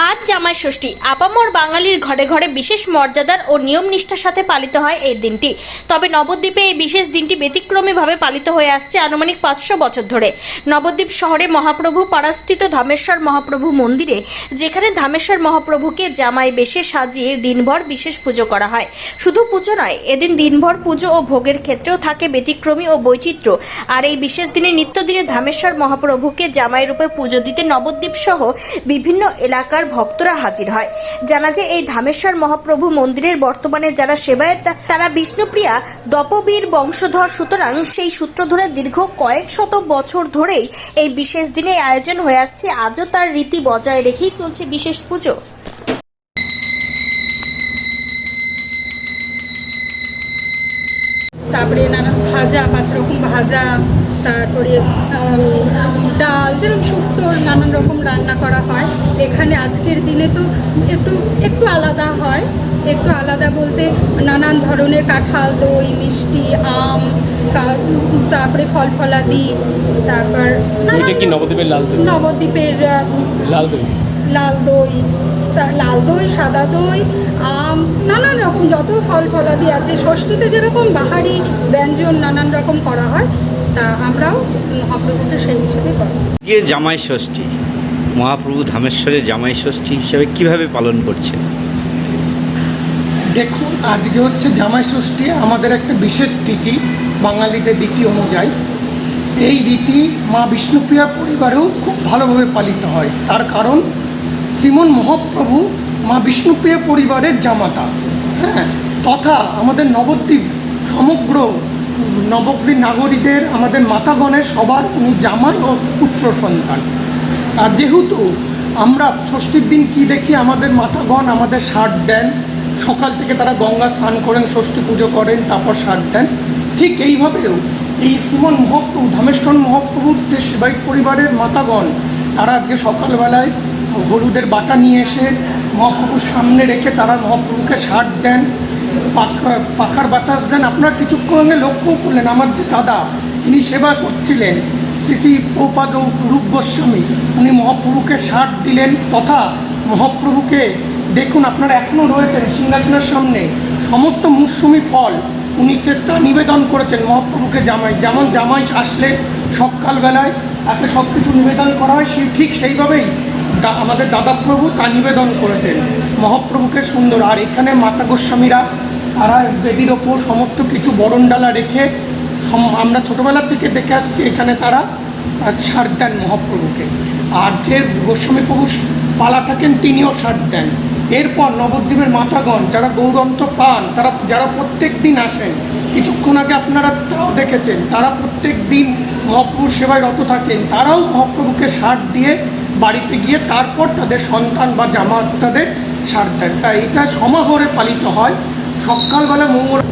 আজ জামাই ষষ্ঠী আপামর বাঙালির ঘরে ঘরে বিশেষ মর্যাদার ও নিয়ম নিষ্ঠার সাথে পালিত হয় এই দিনটি। তবে নবদ্বীপে এই বিশেষ দিনটি ব্যতিক্রমীভাবে পালিত হয়ে আসছে আনুমানিক 500 বছর ধরে। নবদ্বীপ শহরে মহাপ্রভু পাড়াস্থিত ধামেশ্বর মহাপ্রভু মন্দিরে, যেখানে ধামেশ্বর মহাপ্রভুকে জামাই বেশে সাজিয়ে দিনভর বিশেষ পুজো করা হয়। শুধু পুজো নয়, এদিন দিনভর পুজো ও ভোগের ক্ষেত্রেও থাকে ব্যতিক্রমী ও বৈচিত্র্য। আর এই বিশেষ দিনে নিত্যদিনে ধামেশ্বর মহাপ্রভুকে জামাই রূপে পুজো দিতে নবদ্বীপ সহ বিভিন্ন এলাকার ভক্তরা হাজির হয়। জানা যায় এই ধামেশ্বর মহাপ্রভু মন্দিরের বর্তমানে যারা সেবায়েত তারা বিষ্ণুপ্রিয়া দপবীর বংশধর, সুতরাং সেই সূত্র ধরে দীর্ঘ কয়েক শত বছর ধরেই এই বিশেষ দিনে আয়োজন হয়ে আসছে। আজও তার রীতি বজায় রেখেই চলছে বিশেষ পুজো। তারপরে নানা ভাজা, 5 রকম ভাজা, তারপরে ডাল, যেরকম শুক্তোর নানান রকম রান্না করা হয়। এখানে আজকের দিনে তো একটু আলাদা হয়। একটু আলাদা বলতে নানান ধরনের কাঁঠাল, দই, মিষ্টি, আম, তারপরে ফল ফলাদি, তারপর এটা কি নবদ্বীপের লাল দই? নবদ্বীপের লাল দই, লাল দই, সাদা দই, আম, নানান রকম যত ফল ফলাদি আছে। ষষ্ঠীতে যেরকম বাহারি ব্যঞ্জন নানান রকম করা হয়, তা আমরাও মহাপ্রভুকে সেই হিসেবে করি। আজকে জামাই ষষ্ঠী, মহাপ্রভু ধামেশ্বরের জামাই ষষ্ঠী হিসাবে কিভাবে পালন করছে? দেখুন, আজকে হচ্ছে জামাই ষষ্ঠী, আমাদের একটা বিশেষ তিথি বাঙালিদের রীতি অনুযায়ী। এই রীতি মা বিষ্ণুপ্রিয়া পরিবারেও খুব ভালোভাবে পালিত হয়। তার কারণ শ্রীমন মহাপ্রভু মা বিষ্ণুপ্রিয়া পরিবারের জামাতা, তথা আমাদের নবদ্বীপ সমগ্র নবদ্বীপ নাগরীদের, আমাদের মাতাগণের সবার উনি জামাই ও পুত্র সন্তান। আর যেহেতু আমরা ষষ্ঠীর দিন কি দেখি, আমাদের মাতাগণ আমাদের ষাট দেন, সকাল থেকে তারা গঙ্গা স্নান করেন, ষষ্ঠী পুজো করেন, তারপর ষাট দেন। ঠিক এইভাবেও এই শ্রীমন মহাপ্রভু ধামেশ্বর মহাপ্রভুর যে সেবায়িত পরিবারের মাতাগণ, তারা আজকে সকালবেলায় হলুদের বাটা নিয়ে এসে মহাপ্রভুর সামনে রেখে তারা মহাপ্রভুকে ষাট দেন, পাখার বাতাস দেন। আপনারা কিছুক্ষণ আগে লক্ষ্য করলেন, আমার যে দাদা তিনি সেবা করছিলেন, শ্রী শ্রী প্রভুপাদ রূপ গোস্বামী, উনি মহাপ্রভুকে ষাট দিলেন। তথা মহাপ্রভুকে দেখুন, আপনারা এখনও রয়েছেন সিংহাসনের সামনে, সমস্ত মৌসুমি ফল উনি তা নিবেদন করেছেন মহাপ্রভুকে। যেমন জামাই আসলে সকালবেলায় তাকে সব কিছু নিবেদন করা হয়, ঠিক সেইভাবেই আমাদের দাদাপ্রভু তা নিবেদন করেছেন মহাপ্রভুকে সুন্দর। আর এখানে মাতা গোস্বামীরা তারা বেদির ওপর সমস্ত কিছু বরণডালা রেখে, আমরা ছোটোবেলার থেকে দেখে আসছি, এখানে তারা ষাট দেন মহাপ্রভুকে। আর যে গোস্বামী প্রভু পালা থাকেন তিনিও ষাট দেন। এরপর নবদ্বীপের মাতাগণ যারা গৌরন্ত পান, যারা প্রত্যেক দিন আসেন, কিছুক্ষণ আগে আপনারা তাও দেখেছেন, তারা প্রত্যেক দিন মহাপ্রভুর সেবায় রত থাকেন, তারাও মহাপ্রভুকে ষাট দিয়ে বাড়িতে গিয়ে তারপর তাদের সন্তান বা জামাতাদের ষাট দেন। তাই এটা সমাহারে পালিত হয়। সকালবেলা মঙ্গল